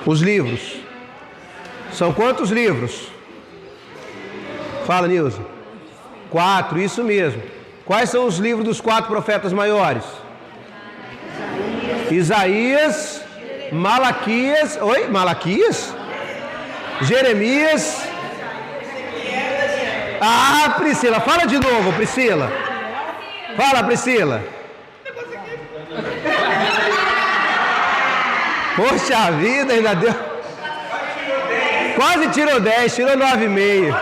Os livros. São quantos livros? Fala, Nilza. 4, isso mesmo. Quais são os livros dos 4 profetas maiores? Isaías, Malaquias. Oi? Malaquias? Jeremias. Ah, Priscila, fala de novo, Priscila. Fala, Priscila. Poxa vida, ainda deu. Quase tirou 10, tirou 9,5.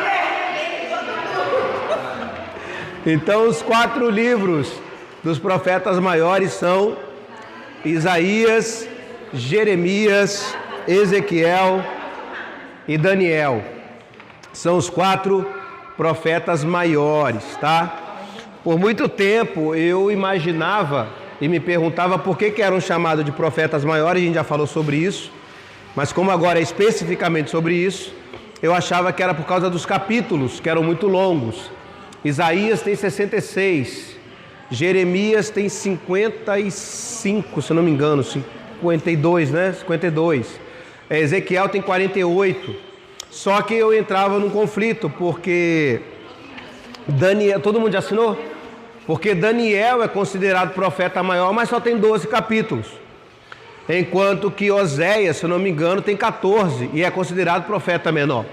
Então, os 4 livros dos profetas maiores são Isaías, Jeremias, Ezequiel e Daniel. São os 4 profetas maiores, tá? Por muito tempo eu imaginava e me perguntava por que eram chamados de profetas maiores, a gente já falou sobre isso, mas como agora é especificamente sobre isso, eu achava que era por causa dos capítulos, que eram muito longos. Isaías tem 66, Jeremias tem 55, se não me engano, 52, né? 52. Ezequiel tem 48. Só que eu entrava num conflito, porque Daniel, todo mundo já assinou? Porque Daniel é considerado profeta maior, mas só tem 12 capítulos. Enquanto que Oséias, se eu não me engano, tem 14 e é considerado profeta menor.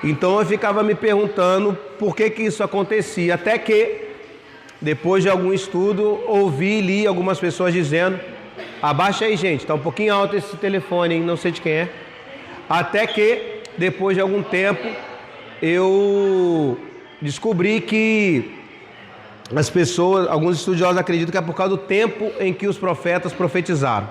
Então eu ficava me perguntando por que isso acontecia, até que, depois de algum estudo, ouvi e li algumas pessoas dizendo: abaixa aí, gente, está um pouquinho alto esse telefone, hein? Não sei de quem é. Até que, depois de algum tempo, eu descobri que as pessoas, alguns estudiosos acreditam que é por causa do tempo em que os profetas profetizaram.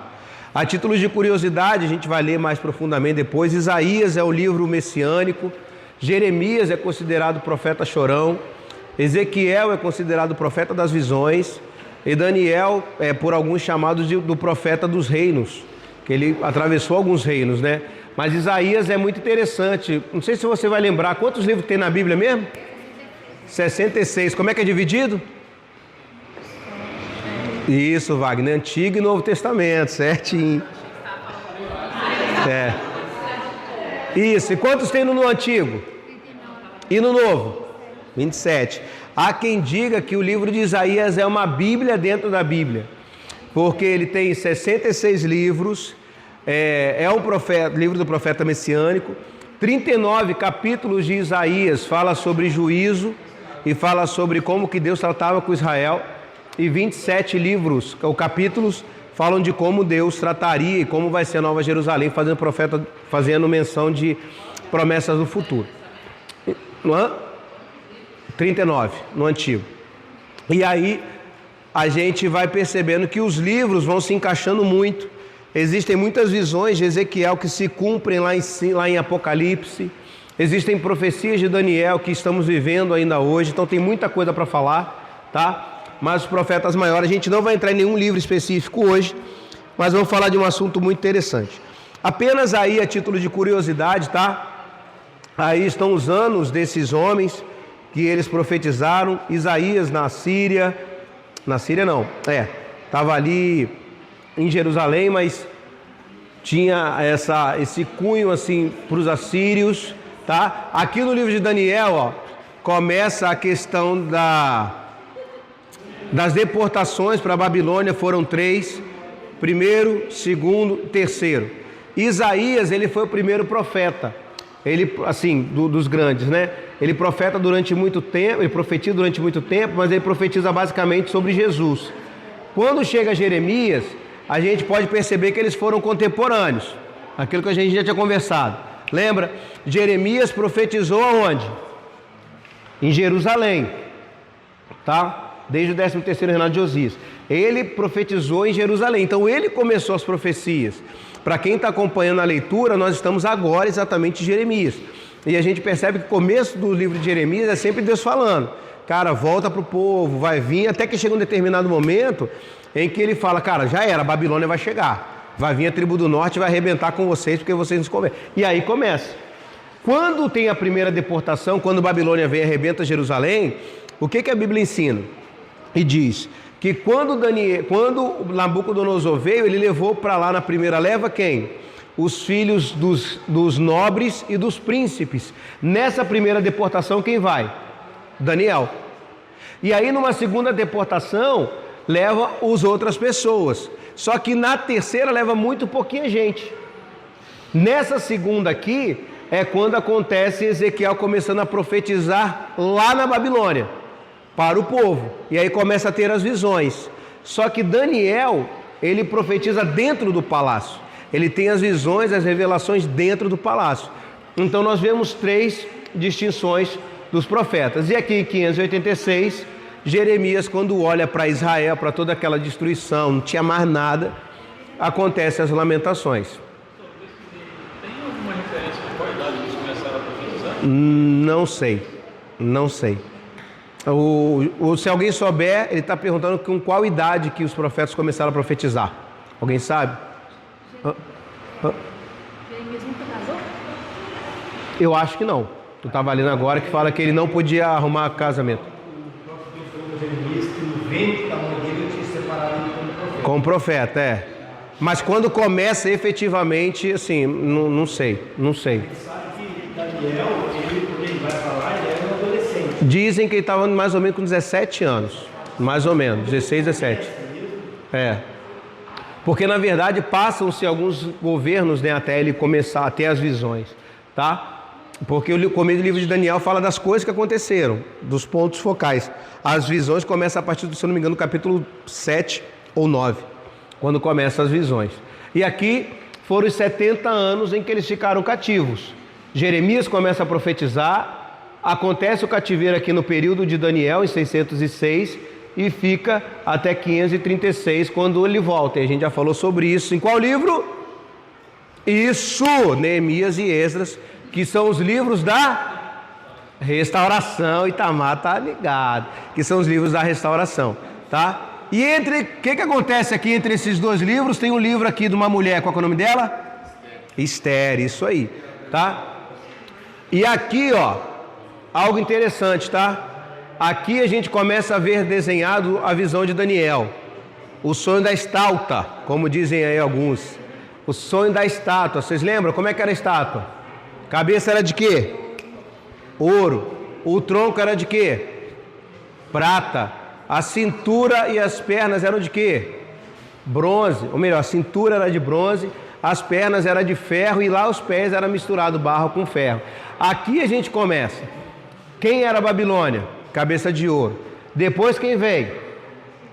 A título de curiosidade, a gente vai ler mais profundamente depois. Isaías é o livro messiânico, Jeremias é considerado profeta chorão, Ezequiel é considerado profeta das visões, e Daniel é por alguns chamados do profeta dos reinos, que ele atravessou alguns reinos, né? Mas Isaías é muito interessante. Não sei se você vai lembrar, quantos livros tem na Bíblia mesmo? 66. Como é que é dividido? Isso, Wagner, Antigo e Novo Testamento, certinho. É. Isso, e quantos tem no Antigo? E no Novo? 27. Há quem diga que o livro de Isaías é uma Bíblia dentro da Bíblia, porque ele tem 66 livros, é um profeta, livro do profeta messiânico. 39 capítulos de Isaías fala sobre juízo e fala sobre como que Deus tratava com Israel, e 27 livros, ou capítulos, falam de como Deus trataria e como vai ser a Nova Jerusalém, fazendo menção de promessas do futuro. No 39, no Antigo. E aí a gente vai percebendo que os livros vão se encaixando muito. Existem muitas visões de Ezequiel que se cumprem lá em Apocalipse. Existem profecias de Daniel que estamos vivendo ainda hoje. Então tem muita coisa para falar, tá? Mas os profetas maiores, a gente não vai entrar em nenhum livro específico hoje, mas vamos falar de um assunto muito interessante. Apenas aí a título de curiosidade, tá? Aí estão os anos desses homens que eles profetizaram. Isaías na Síria não, estava ali em Jerusalém, mas tinha esse cunho assim para os assírios, tá? Aqui no livro de Daniel, ó, começa a questão das deportações para a Babilônia. Foram 3, primeiro, segundo, terceiro. Isaías, ele foi o primeiro profeta, ele, assim, dos grandes, né? Ele profetiza durante muito tempo, mas ele profetiza basicamente sobre Jesus. Quando chega Jeremias, a gente pode perceber que eles foram contemporâneos, aquilo que a gente já tinha conversado. Lembra? Jeremias profetizou aonde? Em Jerusalém, tá? Desde o 13º reinado de Josias. Ele profetizou em Jerusalém, então ele começou as profecias. Para quem está acompanhando a leitura, nós estamos agora exatamente em Jeremias. E a gente percebe que o começo do livro de Jeremias é sempre Deus falando: cara, volta para o povo, vai vir, até que chega um determinado momento em que ele fala: cara, já era, a Babilônia vai chegar, vai vir a tribo do norte e vai arrebentar com vocês, porque vocês não se convertem. E aí começa. Quando tem a primeira deportação, quando Babilônia vem e arrebenta Jerusalém, o que a Bíblia ensina? E diz que quando Nabucodonosor veio, ele levou para lá na primeira leva quem? os filhos dos nobres e dos príncipes. Nessa primeira deportação, quem vai? Daniel. E aí, numa segunda deportação, leva as outras pessoas. Só que na terceira leva muito pouquinha gente. Nessa segunda aqui, é quando acontece Ezequiel começando a profetizar lá na Babilônia, para o povo. E aí começa a ter as visões. Só que Daniel, ele profetiza dentro do palácio. Ele tem as visões, as revelações dentro do palácio. Então nós vemos 3 distinções dos profetas. E aqui em 586, Jeremias, quando olha para Israel, para toda aquela destruição, não tinha mais nada, acontecem as lamentações. Tem alguma referência de qual idade eles começaram a profetizar? Não sei. Se alguém souber, ele está perguntando com qual idade que os profetas começaram a profetizar. Alguém sabe? Jeremias nunca casou? Eu acho que não. Eu estava lendo agora que fala que ele não podia arrumar casamento. O próprio Deus falou com Jeremias que no ventre da mãe dele eu tinha separado ele como profeta. Como profeta, é. Mas quando começa efetivamente, assim, não sei. A gente sabe que Daniel, quando ele vai para lá, ele era um adolescente. Dizem que ele estava mais ou menos com 17 anos. Mais ou menos, 16, 17. É. Porque na verdade passam-se alguns governos, né, até ele começar a ter as visões, tá? Porque o começo do livro de Daniel fala das coisas que aconteceram, dos pontos focais. As visões começam a partir do, se não me engano, capítulo 7 ou 9, quando começam as visões. E aqui foram os 70 anos em que eles ficaram cativos. Jeremias começa a profetizar, acontece o cativeiro aqui no período de Daniel, em 606, e fica até 536, quando ele volta. E a gente já falou sobre isso. Em qual livro? Isso, Neemias e Esdras, que são os livros da restauração. Itamar tá ligado, que são os livros da restauração, tá? E entre, o que acontece aqui entre esses 2 livros? Tem um livro aqui de uma mulher, qual é o nome dela? Esther, isso aí, tá? E aqui, ó, algo interessante, tá? Aqui a gente começa a ver desenhado a visão de Daniel. O sonho da estátua, como dizem aí alguns. O sonho da estátua, vocês lembram? Como é que era a estátua? Cabeça era de quê? Ouro. O tronco era de quê? Prata. A cintura e as pernas eram de quê? Bronze. Ou melhor, a cintura era de bronze, as pernas eram de ferro e lá os pés era misturado barro com ferro. Aqui a gente começa. Quem era a Babilônia? Cabeça de ouro. Depois quem vem?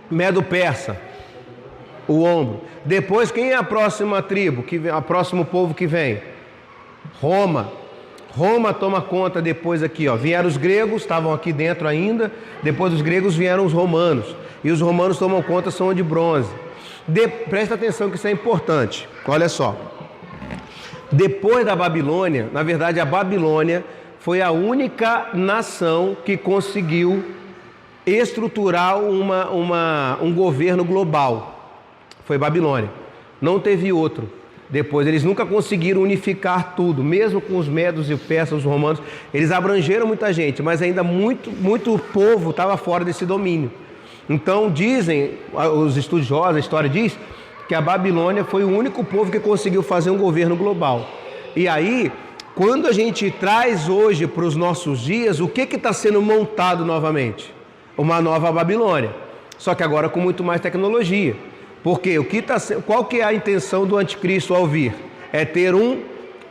Medo-Persa, o ombro. Depois quem é a próxima tribo, a próximo povo que vem? Roma. Roma toma conta depois aqui, ó. Vieram os gregos, estavam aqui dentro ainda. Depois dos gregos vieram os romanos. E os romanos tomam conta, são de bronze. Presta atenção que isso é importante. Olha só. Depois da Babilônia, na verdade a Babilônia foi a única nação que conseguiu estruturar um governo global. Foi Babilônia. Não teve outro. Depois, eles nunca conseguiram unificar tudo, mesmo com os medos e persas, os romanos. Eles abrangeram muita gente, mas ainda muito povo estava fora desse domínio. Então, dizem, os estudiosos, a história diz, que a Babilônia foi o único povo que conseguiu fazer um governo global. E aí, quando a gente traz hoje para os nossos dias, o que está sendo montado novamente? Uma nova Babilônia, só que agora com muito mais tecnologia. Porque qual que é a intenção do anticristo ao vir? É ter um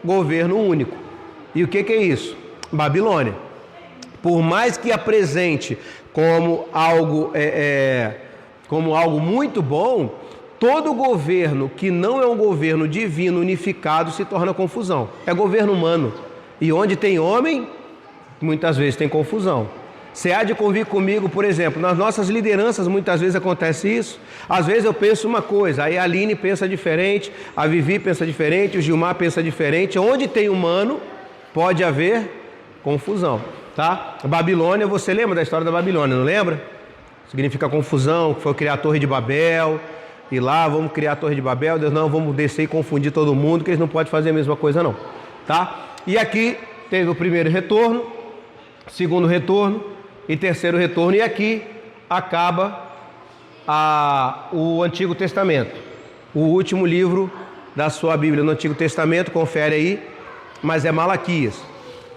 governo único. E o que é isso? Babilônia. Por mais que apresente como algo muito bom, todo governo que não é um governo divino unificado se torna confusão. É governo humano. E onde tem homem, muitas vezes tem confusão. Você há de convir comigo, por exemplo, nas nossas lideranças muitas vezes acontece isso. Às vezes eu penso uma coisa, aí a Aline pensa diferente, a Vivi pensa diferente, o Gilmar pensa diferente. Onde tem humano, pode haver confusão, tá? A Babilônia, você lembra da história da Babilônia, não lembra? Significa confusão, que foi criar a Torre de Babel, e lá vamos criar a Torre de Babel, Deus não, vamos descer e confundir todo mundo, que eles não podem fazer a mesma coisa não, tá? E aqui teve o primeiro retorno, segundo retorno, e terceiro retorno, e aqui acaba o Antigo Testamento, o último livro da sua Bíblia no Antigo Testamento, confere aí, mas é Malaquias.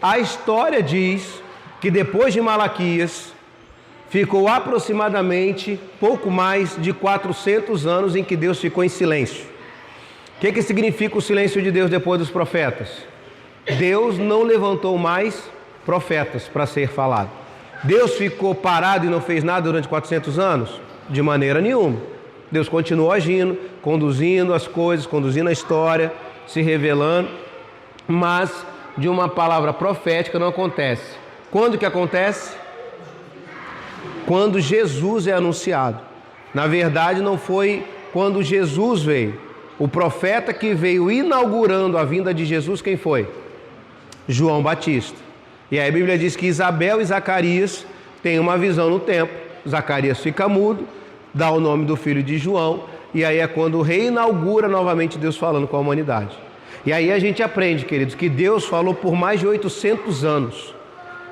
A história diz que depois de Malaquias, ficou aproximadamente pouco mais de 400 anos em que Deus ficou em silêncio. O que significa o silêncio de Deus depois dos profetas? Deus não levantou mais profetas para ser falado. Deus ficou parado e não fez nada durante 400 anos? De maneira nenhuma. Deus continuou agindo, conduzindo as coisas, conduzindo a história, se revelando, mas de uma palavra profética não acontece. Quando que acontece? Quando Jesus é anunciado. Na verdade, não foi quando Jesus veio. O profeta que veio inaugurando a vinda de Jesus, quem foi? João Batista. E aí a Bíblia diz que Isabel e Zacarias têm uma visão no templo. Zacarias fica mudo, dá o nome do filho de João, e aí é quando reinaugura novamente Deus falando com a humanidade. E aí a gente aprende, queridos, que Deus falou por mais de 800 anos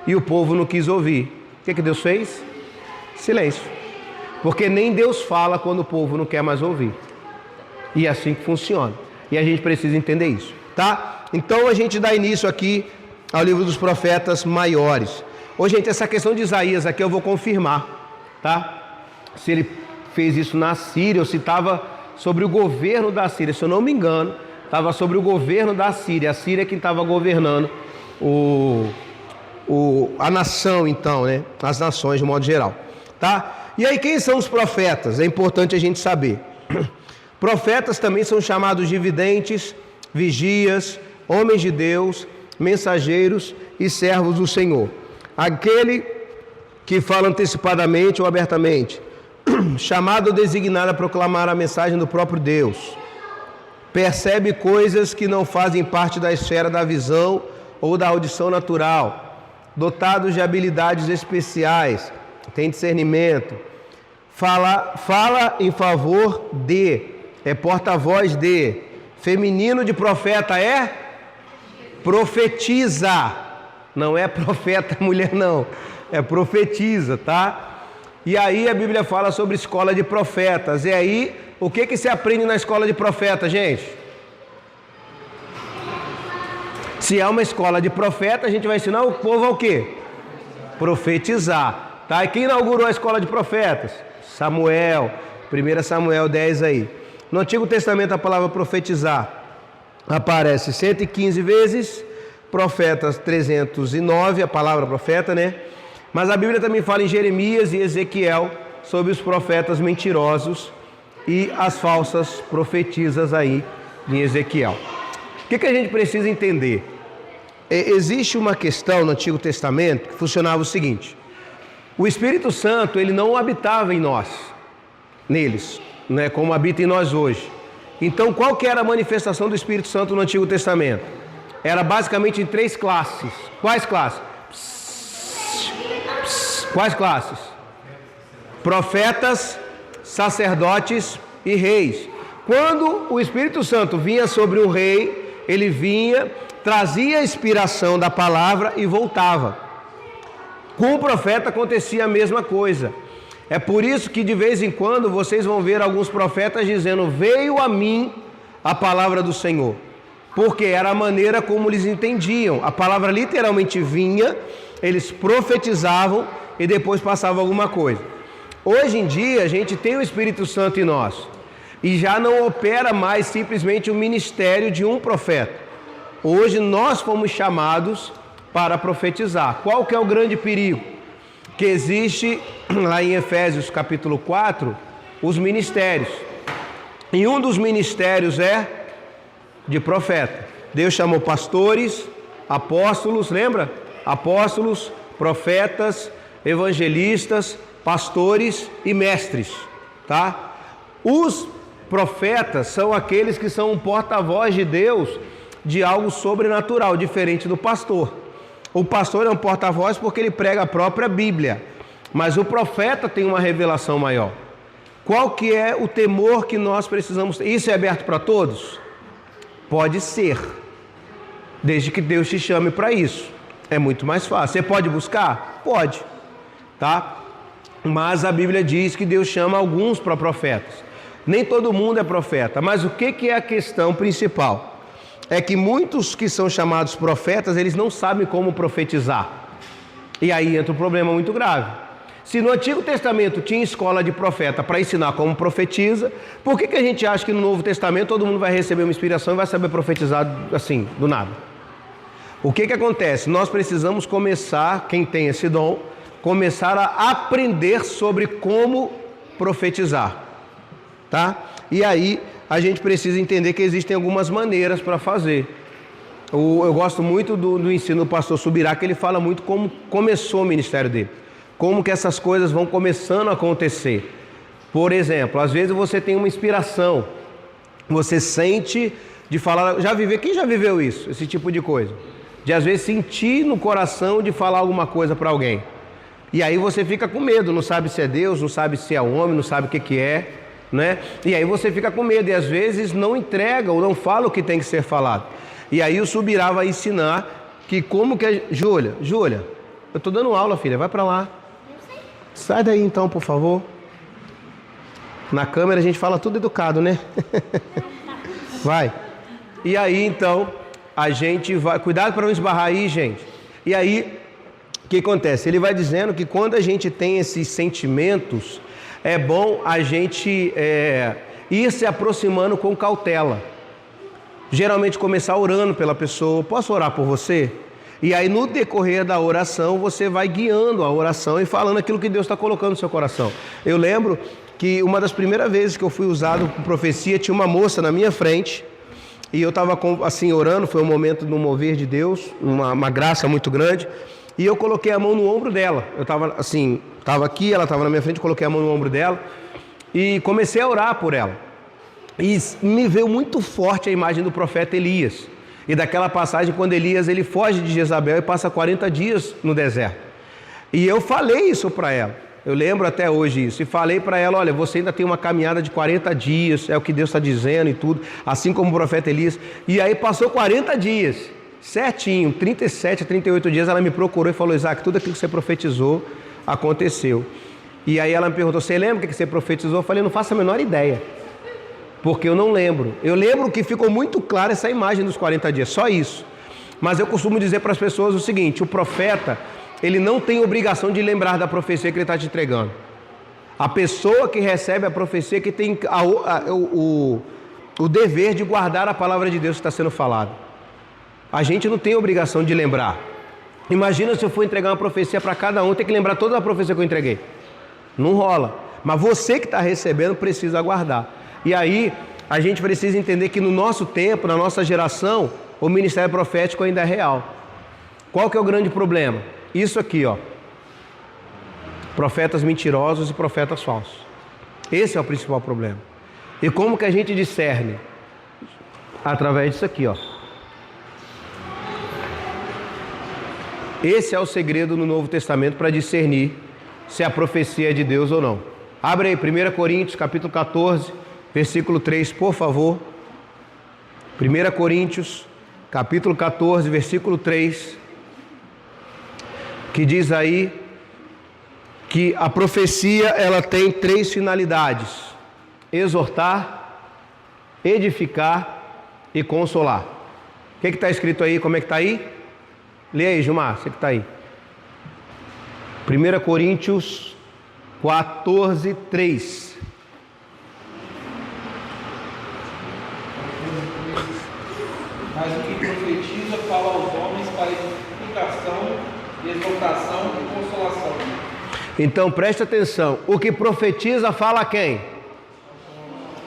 e o povo não quis ouvir. O que Deus fez? Silêncio. Porque nem Deus fala quando o povo não quer mais ouvir. E é assim que funciona. E a gente precisa entender isso, tá? Então a gente dá início aqui ao livro dos profetas maiores. Ô, gente, essa questão de Isaías aqui eu vou confirmar, tá? Se ele fez isso na Síria ou se estava sobre o governo da Síria. Se eu não me engano, estava sobre o governo da Síria. A Síria é quem estava governando a nação, então, né? As nações de modo geral, tá? E aí, quem são os profetas? É importante a gente saber. Profetas também são chamados de videntes, vigias, homens de Deus, mensageiros e servos do Senhor. Aquele que fala antecipadamente ou abertamente, chamado ou designado a proclamar a mensagem do próprio Deus, percebe coisas que não fazem parte da esfera da visão ou da audição natural, dotados de habilidades especiais, tem discernimento, fala em favor de, é porta-voz de, feminino de profeta é profetiza, não é profeta mulher não, é profetiza, tá? E aí a Bíblia fala sobre escola de profetas. E aí, o que se aprende na escola de profetas, gente? Se é uma escola de profeta, a gente vai ensinar o povo ao quê? Profetizar, tá? E quem inaugurou a escola de profetas? Samuel, 1 Samuel 10 aí. No Antigo Testamento a palavra profetizar aparece 115 vezes, profetas 309, a palavra profeta, né? Mas a Bíblia também fala em Jeremias e Ezequiel sobre os profetas mentirosos e as falsas profetisas aí em Ezequiel. O que a gente precisa entender? Existe uma questão no Antigo Testamento que funcionava o seguinte: o Espírito Santo, ele não habitava em nós, neles, né, como habita em nós hoje. Então, qual que era a manifestação do Espírito Santo no Antigo Testamento? Era basicamente em 3 classes. Quais classes? Quais classes? Profetas, sacerdotes e reis. Quando o Espírito Santo vinha sobre o rei, ele vinha, trazia a inspiração da palavra e voltava. Com o profeta acontecia a mesma coisa. É por isso que de vez em quando vocês vão ver alguns profetas dizendo: veio a mim a palavra do Senhor. Porque era a maneira como eles entendiam. A palavra literalmente vinha, eles profetizavam e depois passava alguma coisa. Hoje em dia a gente tem o Espírito Santo em nós e já não opera mais simplesmente o ministério de um profeta. Hoje nós fomos chamados para profetizar. Qual que é o grande perigo? Que existe lá em Efésios capítulo 4, os ministérios. E um dos ministérios é de profeta. Deus chamou pastores, apóstolos, lembra? Apóstolos, profetas, evangelistas, pastores e mestres, tá? Os profetas são aqueles que são um porta-voz de Deus de algo sobrenatural, diferente do pastor. O pastor é um porta-voz porque ele prega a própria Bíblia, mas o profeta tem uma revelação maior. Qual que é o temor que nós precisamos ter? Isso é aberto para todos? Pode ser, desde que Deus te chame para isso. É muito mais fácil. Você pode buscar? Pode, tá? Mas a Bíblia diz que Deus chama alguns para profetas. Nem todo mundo é profeta, mas o que é a questão principal? É que muitos que são chamados profetas, eles não sabem como profetizar. E aí entra um problema muito grave. Se no Antigo Testamento tinha escola de profeta para ensinar como profetiza, por que a gente acha que no Novo Testamento todo mundo vai receber uma inspiração e vai saber profetizar assim, do nada? O que acontece? Nós precisamos começar, quem tem esse dom, começar a aprender sobre como profetizar. Tá? E aí a gente precisa entender que existem algumas maneiras para fazer. Eu gosto muito do ensino do pastor Subirá, que ele fala muito como começou o ministério dele. Como que essas coisas vão começando a acontecer. Por exemplo, às vezes você tem uma inspiração, você sente de falar, quem já viveu isso? Esse tipo de coisa. De às vezes sentir no coração de falar alguma coisa para alguém. E aí você fica com medo, não sabe se é Deus, não sabe se é homem, não sabe o que é. Né? E aí você fica com medo e às vezes não entrega ou não fala o que tem que ser falado. E aí o Subirá vai ensinar que como que é... Júlia, eu estou dando aula, filha, vai para lá. Sai daí então, por favor. Na câmera a gente fala tudo educado, né? Vai. E aí então a gente vai... Cuidado para não esbarrar aí, gente. E aí o que acontece? Ele vai dizendo que quando a gente tem esses sentimentos, é bom a gente ir se aproximando com cautela. Geralmente começar orando pela pessoa. Posso orar por você? E aí no decorrer da oração você vai guiando a oração e falando aquilo que Deus está colocando no seu coração. Eu lembro que uma das primeiras vezes que eu fui usado com profecia, tinha uma moça na minha frente e eu estava assim orando, foi um momento no mover de Deus, uma graça muito grande, e eu coloquei a mão no ombro dela. Eu estava assim... Estava aqui, ela estava na minha frente, coloquei a mão no ombro dela e comecei a orar por ela. E me veio muito forte a imagem do profeta Elias. E daquela passagem quando Elias ele foge de Jezabel e passa 40 dias no deserto. E eu falei isso para ela. Eu lembro até hoje isso. E falei para ela, olha, você ainda tem uma caminhada de 40 dias, é o que Deus está dizendo e tudo. Assim como o profeta Elias. E aí passou 40 dias, certinho, 37 a 38 dias, ela me procurou e falou, Isaac, tudo aquilo que você profetizou aconteceu. E aí ela me perguntou, você lembra o que você profetizou? Eu falei, não faço a menor ideia, porque eu não lembro. Eu lembro que ficou muito clara essa imagem dos 40 dias, só isso. Mas eu costumo dizer para as pessoas o seguinte, o profeta, ele não tem obrigação de lembrar da profecia que ele está te entregando. A pessoa que recebe a profecia que tem o dever de guardar a palavra de Deus que está sendo falada. A gente não tem obrigação de lembrar. Imagina se eu for entregar uma profecia para cada um, tem que lembrar toda a profecia que eu entreguei. Não rola. Mas você que está recebendo precisa aguardar. E aí a gente precisa entender que no nosso tempo, na nossa geração, o ministério profético ainda é real. Qual que é o grande problema? Isso aqui, ó. Profetas mentirosos e profetas falsos. Esse é o principal problema. E como que a gente discerne? Através disso aqui, ó. Esse é o segredo no Novo Testamento para discernir se a profecia é de Deus ou não. Abre aí, 1 Coríntios, capítulo 14, versículo 3, por favor. 1 Coríntios, capítulo 14, versículo 3, que diz aí que a profecia ela tem 3 finalidades: exortar, edificar e consolar. O que está escrito aí? Como é que está aí? Lê aí, Gilmar, você que está aí. 1 Coríntios 14, 3. Mas o que profetiza fala aos homens para edificação, exortação e consolação. Então preste atenção. O que profetiza fala a quem?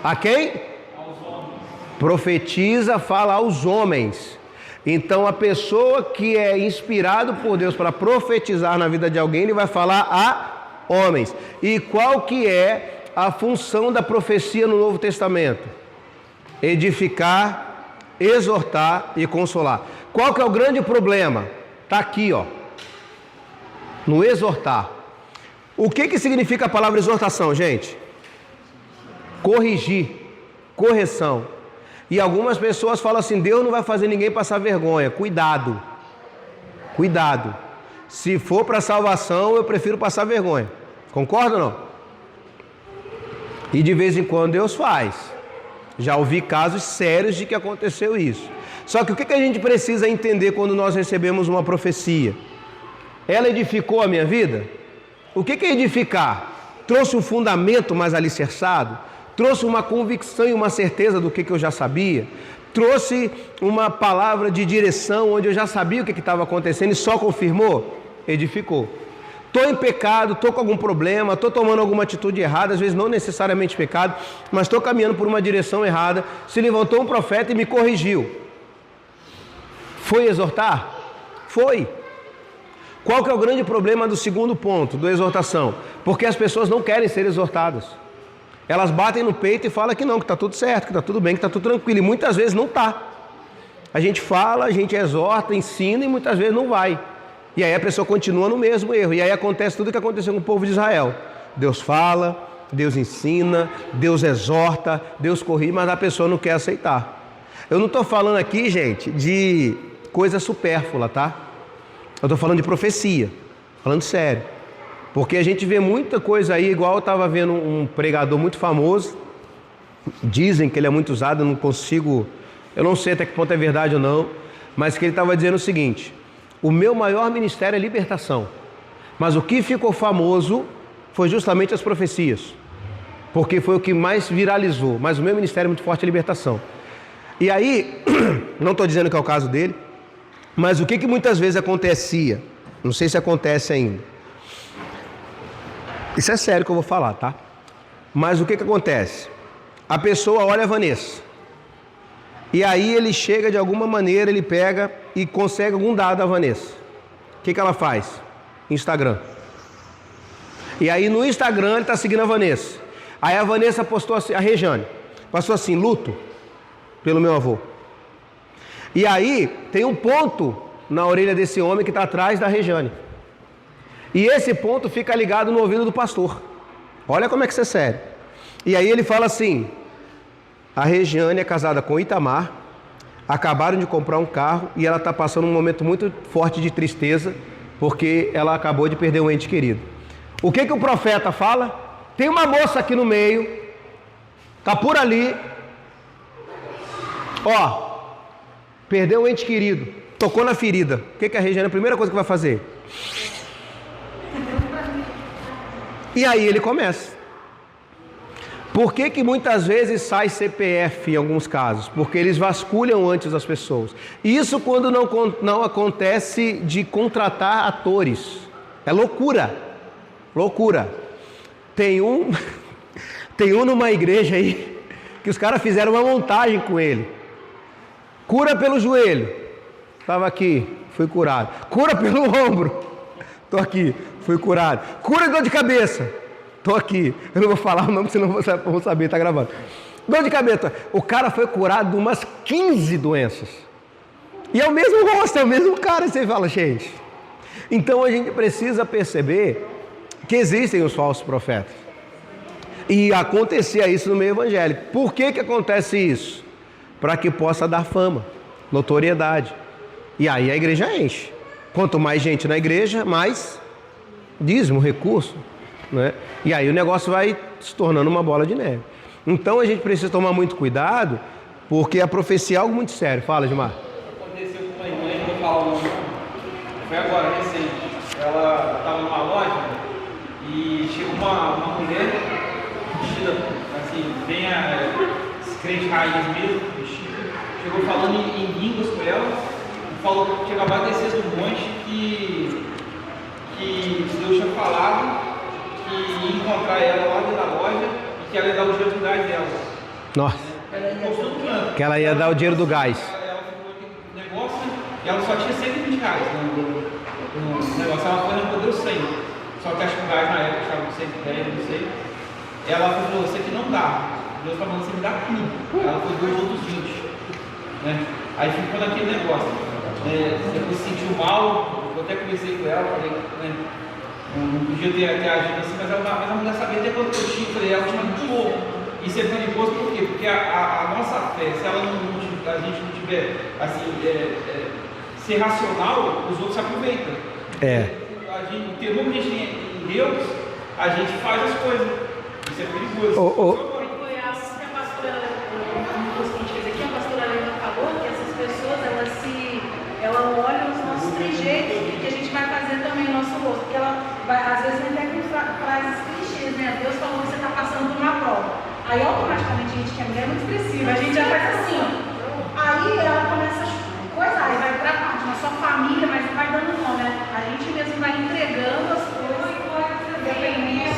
A quem? Aos homens. Profetiza fala aos homens. Então a pessoa que é inspirado por Deus para profetizar na vida de alguém, ele vai falar a homens. E qual que é a função da profecia no Novo Testamento? Edificar, exortar e consolar. Qual que é o grande problema? Está aqui, ó. No exortar. O que significa a palavra exortação, gente? Corrigir, correção. E algumas pessoas falam assim, Deus não vai fazer ninguém passar vergonha. Cuidado. Cuidado. Se for para salvação, eu prefiro passar vergonha. Concorda ou não? E de vez em quando Deus faz. Já ouvi casos sérios de que aconteceu isso. Só que o que a gente precisa entender quando nós recebemos uma profecia? Ela edificou a minha vida? O que é edificar? Trouxe um fundamento mais alicerçado? Trouxe uma convicção e uma certeza do que eu já sabia? Trouxe uma palavra de direção onde eu já sabia o que estava acontecendo e só confirmou? Edificou. Estou em pecado, estou com algum problema, estou tomando alguma atitude errada, às vezes não necessariamente pecado, mas estou caminhando por uma direção errada. Se levantou um profeta e me corrigiu. Foi exortar? Foi. Qual que é o grande problema do segundo ponto, da exortação? Porque as pessoas não querem ser exortadas. Elas batem no peito e falam que não, que está tudo certo, que está tudo bem, que está tudo tranquilo. E muitas vezes não está. A gente fala, a gente exorta, ensina e muitas vezes não vai. E aí a pessoa continua no mesmo erro. E aí acontece tudo o que aconteceu com o povo de Israel. Deus fala, Deus ensina, Deus exorta, Deus corrige, mas a pessoa não quer aceitar. Eu não estou falando aqui, gente, de coisa supérflua, tá? Eu estou falando de profecia, falando sério. Porque a gente vê muita coisa aí, igual eu estava vendo um pregador muito famoso. Dizem que ele é muito usado, eu não sei até que ponto é verdade ou não, mas que ele estava dizendo o seguinte: o meu maior ministério é libertação, mas o que ficou famoso foi justamente as profecias, porque foi o que mais viralizou, mas o meu ministério é muito forte, é libertação. E aí, não estou dizendo que é o caso dele, mas o que muitas vezes acontecia, não sei se acontece ainda, isso é sério que eu vou falar, tá? Mas o que acontece? A pessoa olha a Vanessa, e aí ele chega de alguma maneira, ele pega e consegue algum dado da Vanessa. O que ela faz? Instagram. E aí no Instagram ele está seguindo a Vanessa. Aí a Vanessa postou assim, a Rejane, passou assim: luto pelo meu avô. E aí tem um ponto na orelha desse homem que está atrás da Rejane. E esse ponto fica ligado no ouvido do pastor. Olha como é que isso é sério. E aí ele fala assim: a Regiane é casada com o Itamar, acabaram de comprar um carro e ela está passando um momento muito forte de tristeza, porque ela acabou de perder um ente querido. O que o profeta fala? Tem uma moça aqui no meio, está por ali, ó, perdeu um ente querido, tocou na ferida. O que a Regiane, a primeira coisa que vai fazer? E aí ele começa. Por que muitas vezes sai CPF em alguns casos? Porque eles vasculham antes as pessoas. Isso quando não acontece de contratar atores. É loucura. Loucura. Tem um numa igreja aí que os caras fizeram uma montagem com ele. Cura pelo joelho. Estava aqui, fui curado. Cura pelo ombro. Estou aqui, fui curado. Cura de dor de cabeça. Estou aqui, eu não vou falar o nome, senão vou saber, está gravando. Dor de cabeça, o cara foi curado de umas 15 doenças. E é o mesmo rosto, é o mesmo cara, você fala, gente. Então a gente precisa perceber que existem os falsos profetas. E acontecia isso no meio evangélico. Por que acontece isso? Para que possa dar fama, notoriedade. E aí a igreja enche. Quanto mais gente na igreja, mais dízimo, recurso. Né? E aí o negócio vai se tornando uma bola de neve. Então a gente precisa tomar muito cuidado, porque a profecia é algo muito sério. Fala, Gilmar. Aconteceu com uma irmã, não vou falar o nome, foi agora, recente. Ela estava numa loja e chegou uma mulher vestida, assim, bem crente raiz mesmo, vestida, chegou falando em línguas com ela e falou que tinha acabado de descer do monte que Deus tinha falado que ia encontrar ela lá dentro da loja e que ela ia dar o dinheiro do gás dela. Nossa. Que ela ia dar o dinheiro do gás. Ela ficou aqui no negócio, né? E ela só tinha 120 reais no negócio. Ela foi, não deu 100. Só que acho que o gás na época estava com 110, não sei. Ela falou: você que não dá. Deus está mandando você me dar tudo. Ela foi 2 outros 20. Né? Aí ficou naquele negócio. Depois se sentiu mal. Eu até conversei com ela, falei, né? Não podia ter agido assim, mas a mulher sabia até quanto eu tinha. Falei, ela tinha muito louco. Isso é perigoso por quê? Porque a nossa fé, se ela a gente não tiver assim, ser racional, os outros se aproveitam. O temor que a gente tem em Deus, a gente faz as coisas. Isso é perigoso. Foi algo que a pastora, um curso que a gente fez aqui, a pastora Helena falou que essas pessoas, elas olham os nossos trejeitos e que a gente vai fazer também o nosso rosto. Porque ela vai, às vezes, vem até com frases clichês, né? Deus falou que você está passando por uma prova. Aí, automaticamente, a gente que é mulher muito expressiva, a gente já faz assim, ó. Aí, ela começa a coisar, e vai pra parte, na sua família, mas vai dando nome, né? A gente mesmo vai entregando as coisas e vai dependendo.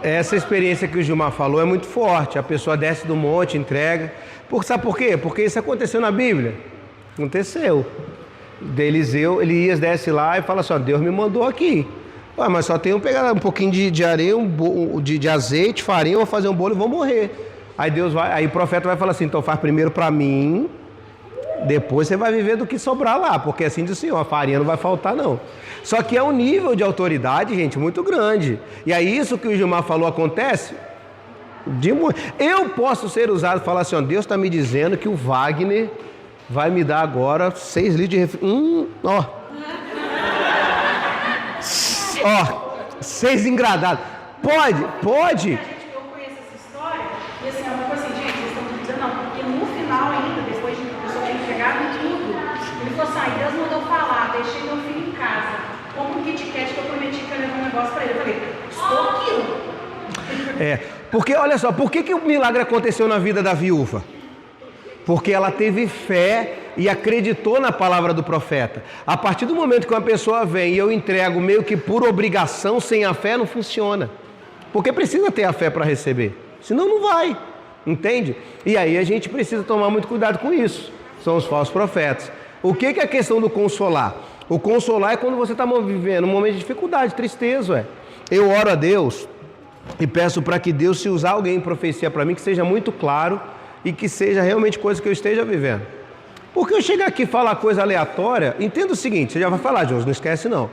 Essa experiência que o Gilmar falou é muito forte. A pessoa desce do monte, entrega. Sabe por quê? Porque isso aconteceu na Bíblia. Aconteceu. De Eliseu, Elias desce lá e fala assim, ó, Deus me mandou aqui. Ué, mas só tenho que pegar um pouquinho de areia, de azeite, farinha, vou fazer um bolo e vou morrer. Aí o profeta vai falar assim, então faz primeiro para mim, depois você vai viver do que sobrar lá, porque assim diz o Senhor, a farinha não vai faltar não. Só que é um nível de autoridade, gente, muito grande. E aí isso que o Gilmar falou acontece? Eu posso ser usado e falar assim, ó, Deus está me dizendo que o Wagner vai me dar agora 6 litros de refrigerante. Ó, 6 engradados. Pode. Eu conheço essa história, e assim, é uma coisa assim, gente, vocês estão dizendo não, porque no final ainda, depois de a pessoa ter entregado tudo, ele falou assim, Deus mandou falar, deixei meu filho em casa, como um Kit Kat que eu prometi que eu ia levar um negócio para ele. Eu falei, estou aqui. Porque olha só, por que o milagre aconteceu na vida da viúva? Porque ela teve fé e acreditou na palavra do profeta. A partir do momento que uma pessoa vem e eu entrego meio que por obrigação, sem a fé não funciona. Porque precisa ter a fé para receber, senão não vai, entende? E aí a gente precisa tomar muito cuidado com isso, são os falsos profetas. O que é a questão do consolar? O consolar é quando você está vivendo um momento de dificuldade, tristeza, Eu oro a Deus e peço para que Deus, se usar alguém em profecia para mim, que seja muito claro e que seja realmente coisa que eu esteja vivendo. Porque eu chegar aqui e falar coisa aleatória, entenda o seguinte, você já vai falar, Jones, não esquece não.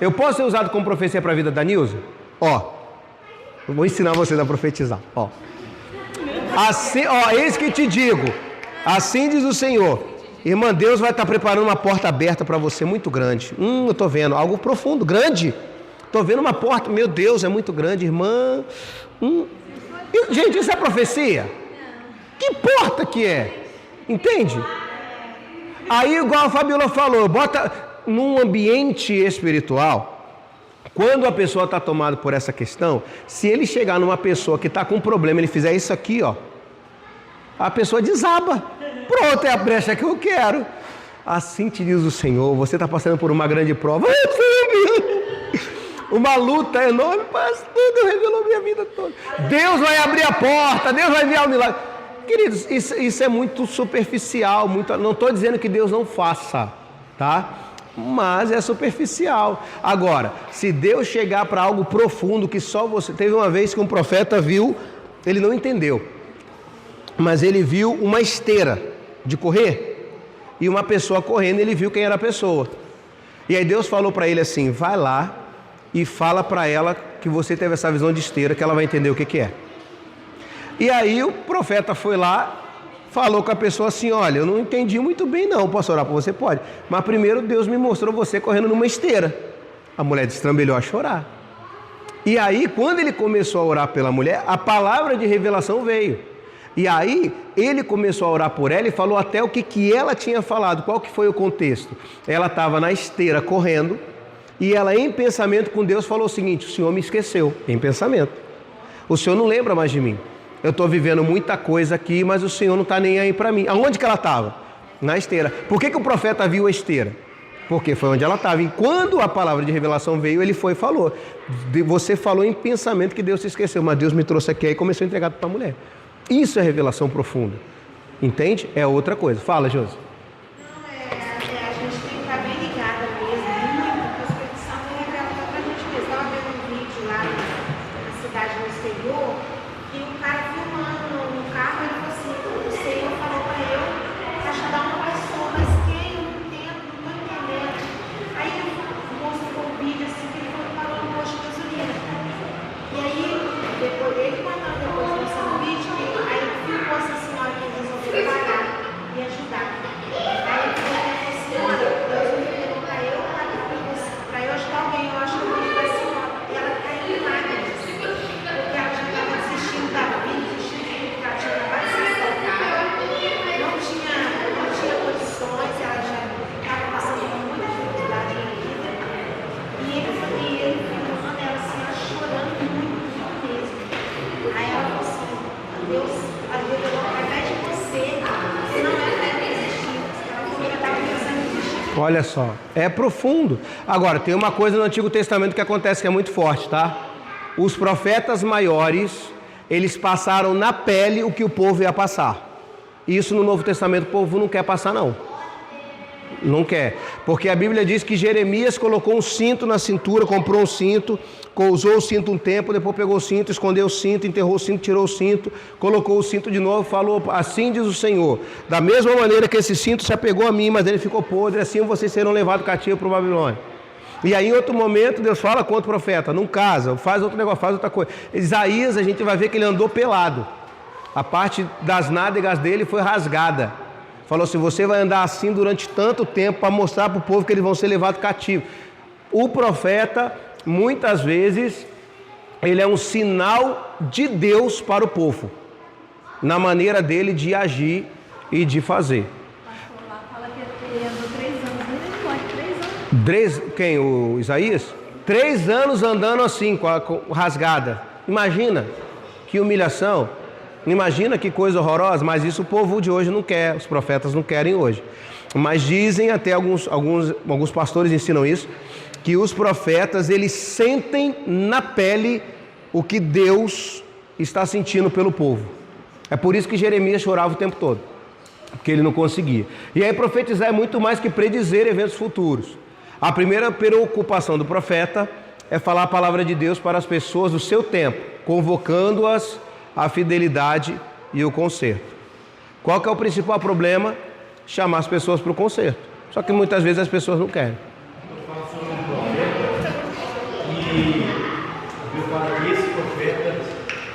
Eu posso ser usado como profecia para a vida da Nilza? Eu vou ensinar vocês a profetizar, Assim, eis que te digo, assim diz o Senhor, irmã, Deus vai estar preparando uma porta aberta para você muito grande. Eu estou vendo, algo profundo, grande. Estou vendo uma porta, meu Deus, é muito grande, irmã. Gente, isso é profecia? Que porta que é? Entende? Aí, igual a Fabiola falou, bota num ambiente espiritual. Quando a pessoa está tomada por essa questão, se ele chegar numa pessoa que está com um problema, ele fizer isso aqui, a pessoa desaba. Pronto, é a brecha que eu quero. Assim te diz o Senhor, você está passando por uma grande prova. Uma luta enorme, mas Deus revelou minha vida toda. Deus vai abrir a porta, Deus vai enviar o milagre. Queridos, isso é muito superficial, não estou dizendo que Deus não faça, tá? Mas é superficial. Agora, se Deus chegar para algo profundo que só você... Teve uma vez que um profeta viu, ele não entendeu, mas ele viu uma esteira de correr e uma pessoa correndo, ele viu quem era a pessoa. E aí Deus falou para ele assim, vai lá e fala para ela que você teve essa visão de esteira, que ela vai entender o que é. E aí o profeta foi lá, falou com a pessoa assim, olha, eu não entendi muito bem não, posso orar por você? Pode. Mas primeiro Deus me mostrou você correndo numa esteira. A mulher destrambelhou a chorar. E aí, quando ele começou a orar pela mulher, a palavra de revelação veio. E aí, ele começou a orar por ela e falou até o que ela tinha falado. Qual que foi o contexto? Ela estava na esteira correndo e ela, em pensamento com Deus, falou o seguinte, o Senhor me esqueceu, em pensamento. O Senhor não lembra mais de mim. Eu estou vivendo muita coisa aqui, mas o Senhor não está nem aí para mim. Aonde que ela estava? Na esteira. Por que o profeta viu a esteira? Porque foi onde ela estava. E quando a palavra de revelação veio, ele foi e falou. Você falou em pensamento que Deus se esqueceu, mas Deus me trouxe aqui e começou a entregar para a mulher. Isso é revelação profunda. Entende? É outra coisa. Fala, Josi. Não, a gente tem que estar bem ligada mesmo, muito, porque o Espírito Santo revela para a gente mesmo. Eu estava vendo um vídeo lá na cidade do exterior, que o cara filmando no carro, ele falou assim, o Senhor falou para eu ajudar uma pessoa, mas quem? Eu não entendo, não estou entendendo. Aí o moço ficou um vídeo assim, que ele falou no posto de gasolina. E aí, depois ele mandando depois lançando o vídeo, aí filmou essa senhora que resolveu parar e ajudar. Olha só, é profundo. Agora, tem uma coisa no Antigo Testamento que acontece que é muito forte, tá? Os profetas maiores, eles passaram na pele o que o povo ia passar. Isso no Novo Testamento o povo não quer passar, não. Não quer. Porque a Bíblia diz que Jeremias colocou um cinto na cintura, comprou um cinto, usou o cinto um tempo, depois pegou o cinto, escondeu o cinto, enterrou o cinto, tirou o cinto, colocou o cinto de novo, falou, assim diz o Senhor, da mesma maneira que esse cinto se apegou a mim, mas ele ficou podre, assim vocês serão levados cativo para o Babilônia. E aí em outro momento Deus fala contra o profeta, não casa, faz outro negócio, faz outra coisa. Isaías, a gente vai ver que ele andou pelado, a parte das nádegas dele foi rasgada. Falou assim, você vai andar assim durante tanto tempo para mostrar para o povo que eles vão ser levados cativos. O profeta, muitas vezes, ele é um sinal de Deus para o povo, na maneira dele de agir e de fazer. Pastor, lá fala que ele andou 3 anos, ele morre 3 anos. Quem? O Isaías? 3 anos andando assim, com a rasgada. Imagina que humilhação. Imagina que coisa horrorosa, mas isso o povo de hoje não quer, os profetas não querem hoje. Mas dizem, até alguns pastores ensinam isso, que os profetas, eles sentem na pele o que Deus está sentindo pelo povo. É por isso que Jeremias chorava o tempo todo, porque ele não conseguia. E aí profetizar é muito mais que predizer eventos futuros. A primeira preocupação do profeta é falar a palavra de Deus para as pessoas do seu tempo, convocando-as à fidelidade e o conserto. Qual que é o principal problema? Chamar as pessoas para o conserto. Só que muitas vezes as pessoas não querem. Eu falo sobre um profeta e eu falo que esse profeta,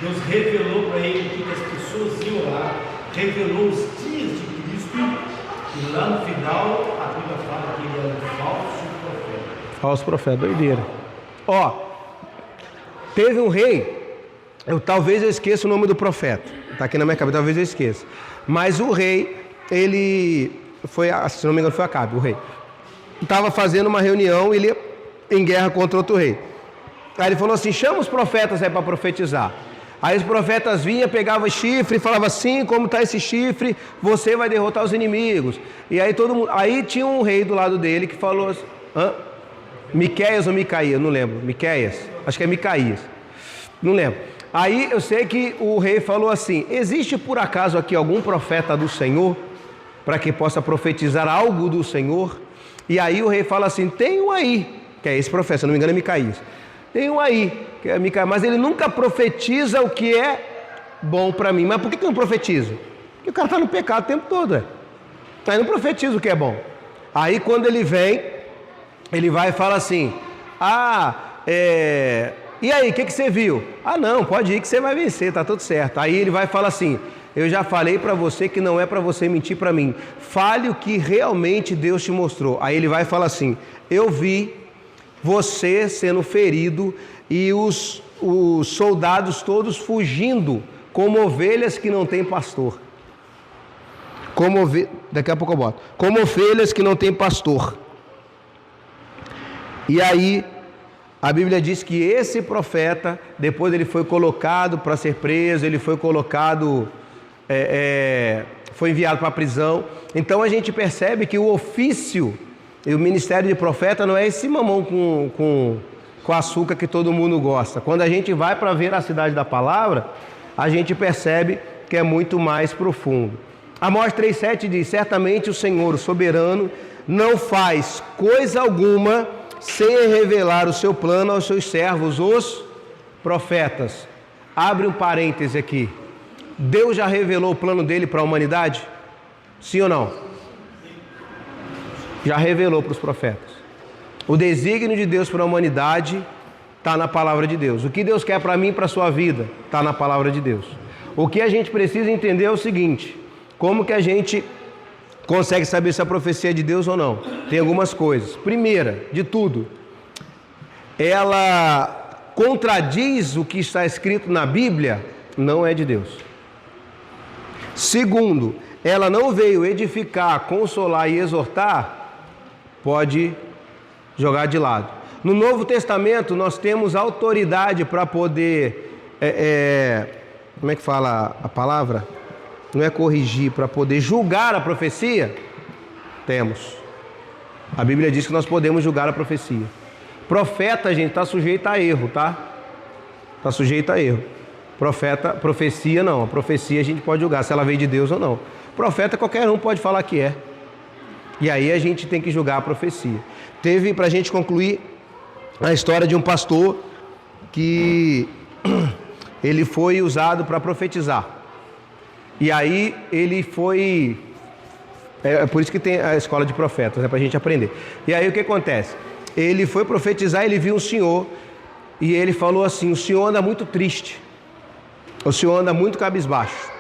Deus revelou para ele que as pessoas iam lá, revelou os dias de Cristo e lá no final a Bíblia fala que ele era um falso profeta. Falso profeta, doideira. Ó, teve um rei, talvez eu esqueça o nome do profeta, está aqui na minha cabeça, talvez eu esqueça. Mas o rei, ele foi, se não me engano, foi Acabe, o rei. Estava fazendo uma reunião, ele em guerra contra outro rei. Aí ele falou assim, chama os profetas aí para profetizar. Aí os profetas vinham, pegavam chifre e falavam assim, como está esse chifre, você vai derrotar os inimigos. E aí todo mundo, aí tinha um rei do lado dele que falou assim, Miqueias ou Micaías, não lembro, Miqueias, acho que é Micaías, não lembro. Aí eu sei que o rei falou assim, existe por acaso aqui algum profeta do Senhor, para que possa profetizar algo do Senhor? E aí o rei fala assim, tem um aí, que é esse profeta, se não me engano é Micaías, tem um aí, que é Micaías, mas ele nunca profetiza o que é bom para mim. Mas por que não profetiza? Porque o cara está no pecado o tempo todo, aí não profetiza o que é bom. Aí quando ele vem, ele vai e fala assim, e aí, o que você viu? Não, pode ir que você vai vencer, tá tudo certo. Aí ele vai e fala assim, eu já falei para você que não é para você mentir para mim. Fale o que realmente Deus te mostrou. Aí ele vai e fala assim, eu vi você sendo ferido e os soldados todos fugindo como ovelhas que não têm pastor. Daqui a pouco eu boto. Como ovelhas que não têm pastor. E aí a Bíblia diz que esse profeta, depois ele foi colocado para ser preso, ele foi colocado, foi enviado para a prisão. Então a gente percebe que o ofício e o ministério de profeta não é esse mamão com açúcar que todo mundo gosta. Quando a gente vai para ver a cidade da palavra, a gente percebe que é muito mais profundo. Amós 3,7 diz, certamente o Senhor, o soberano, não faz coisa alguma sem revelar o seu plano aos seus servos, os profetas. Abre um parêntese aqui. Deus já revelou o plano dele para a humanidade? Sim ou não? Já revelou para os profetas. O desígnio de Deus para a humanidade está na palavra de Deus. O que Deus quer para mim e para a sua vida está na palavra de Deus. O que a gente precisa entender é o seguinte, como que a gente consegue saber se a profecia é de Deus ou não? Tem algumas coisas. Primeira de tudo, ela contradiz o que está escrito na Bíblia? Não é de Deus. Segundo, ela não veio edificar, consolar e exortar? Pode jogar de lado. No Novo Testamento nós temos autoridade para poder, como é que fala a palavra? Não é corrigir, para poder julgar a profecia? Temos. A Bíblia diz que nós podemos julgar a profecia. Profeta, gente, está sujeito a erro, tá? Está sujeito a erro. Profecia não. A profecia a gente pode julgar se ela veio de Deus ou não. Profeta qualquer um pode falar que é. E aí a gente tem que julgar a profecia. Teve, para a gente concluir, a história de um pastor que ele foi usado para profetizar. E aí ele foi... É por isso que tem a escola de profetas, para a gente aprender. E aí o que acontece? Ele foi profetizar, ele viu um senhor e ele falou assim: o senhor anda muito triste, o senhor anda muito cabisbaixo.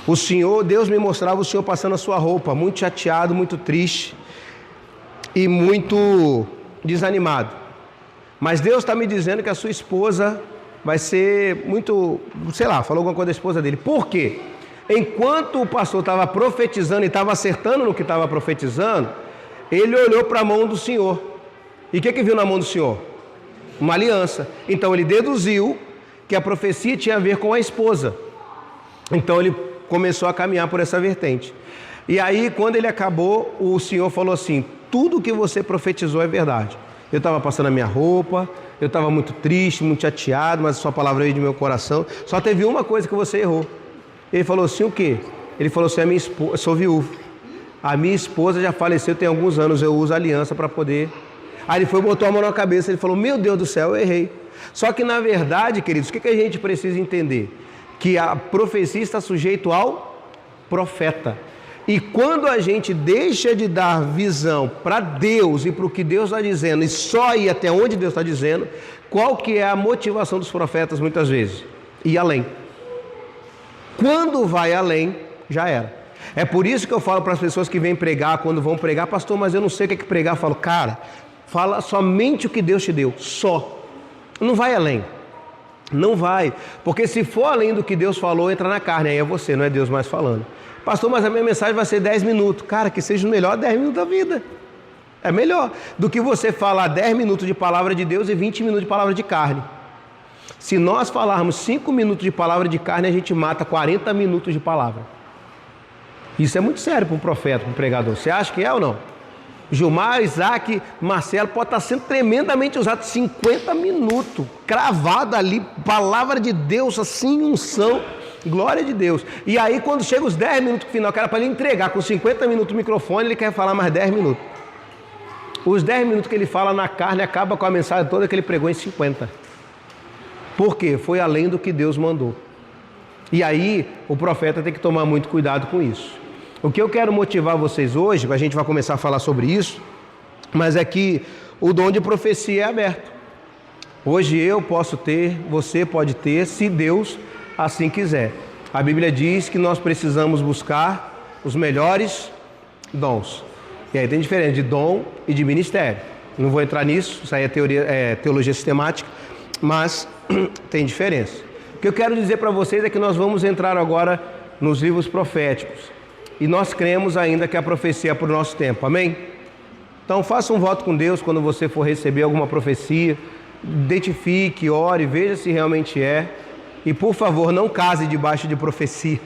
O senhor, Deus me mostrava o senhor passando a sua roupa, muito chateado, muito triste e muito desanimado. Mas Deus está me dizendo que a sua esposa vai ser muito, sei lá, falou alguma coisa da esposa dele. Por quê? Enquanto o pastor estava profetizando e estava acertando no que estava profetizando, ele olhou para a mão do Senhor. E o que viu na mão do Senhor? Uma aliança. Então ele deduziu que a profecia tinha a ver com a esposa. Então ele começou a caminhar por essa vertente. E aí, quando ele acabou, o Senhor falou assim: tudo que você profetizou é verdade. Eu estava passando a minha roupa, eu estava muito triste, muito chateado, mas a sua palavra veio do meu coração. Só teve uma coisa que você errou. Ele falou assim: o quê? Ele falou assim: a minha esposa, eu sou viúvo. A minha esposa já faleceu tem alguns anos, eu uso aliança para poder... Aí ele foi, botou a mão na cabeça, ele falou: meu Deus do céu, eu errei. Só que na verdade, queridos, o que a gente precisa entender? Que a profecia está sujeita ao profeta. E quando a gente deixa de dar visão para Deus e para o que Deus está dizendo, e só ir até onde Deus está dizendo, qual que é a motivação dos profetas muitas vezes? Ir além. Quando vai além, já era. É por isso que eu falo para as pessoas que vêm pregar, quando vão pregar: pastor, mas eu não sei o que é que pregar. Eu falo: cara, fala somente o que Deus te deu, só. Não vai além. Não vai. Porque se for além do que Deus falou, entra na carne, aí é você, não é Deus mais falando. Pastor, mas a minha mensagem vai ser 10 minutos. Cara, que seja o melhor 10 minutos da vida. É melhor do que você falar 10 minutos de palavra de Deus e 20 minutos de palavra de carne. Se nós falarmos 5 minutos de palavra de carne, a gente mata 40 minutos de palavra. Isso é muito sério para um profeta, para um pregador. Você acha que é ou não? Gilmar, Isaac, Marcelo pode estar sendo tremendamente usado 50 minutos, cravado ali, palavra de Deus, assim, unção, glória de Deus. E aí quando chega os 10 minutos no final, o cara, para ele entregar com 50 minutos o microfone, ele quer falar mais 10 minutos. Os 10 minutos que ele fala na carne acaba com a mensagem toda que ele pregou em 50. Por quê? Foi além do que Deus mandou. E aí o profeta tem que tomar muito cuidado com isso. O que eu quero motivar vocês hoje, a gente vai começar a falar sobre isso, mas é que o dom de profecia é aberto. Hoje eu posso ter, você pode ter, se Deus assim quiser. A Bíblia diz que nós precisamos buscar os melhores dons. E aí tem diferença de dom e de ministério. Não vou entrar nisso, isso aí é teologia sistemática, mas tem diferença. O que eu quero dizer para vocês é que nós vamos entrar agora nos livros proféticos. E nós cremos ainda que a profecia é para o nosso tempo, amém? Então faça um voto com Deus quando você for receber alguma profecia. Identifique, ore, veja se realmente é. E por favor, não case debaixo de profecia.